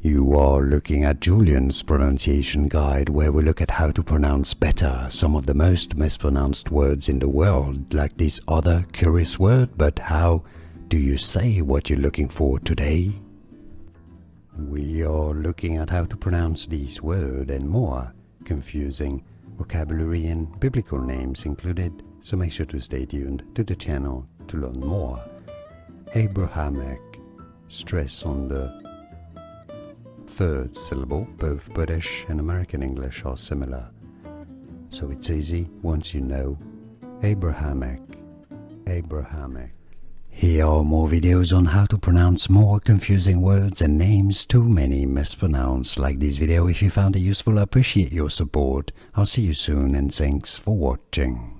You are looking at Julian's pronunciation guide, where we look at how to pronounce better some of the most mispronounced words in the world, like this other curious word. But how do you say what you're looking for today? We are looking at how to pronounce these words and more confusing vocabulary and biblical names included, so make sure to stay tuned to the channel to learn more. Abrahamic, stress on the third syllable. Both British and American English are similar, so it's easy once you know. Abrahamic. Here are more videos on how to pronounce more confusing words and names too many mispronounced. Like this video if you found it useful. I appreciate your support. I'll see you soon and thanks for watching.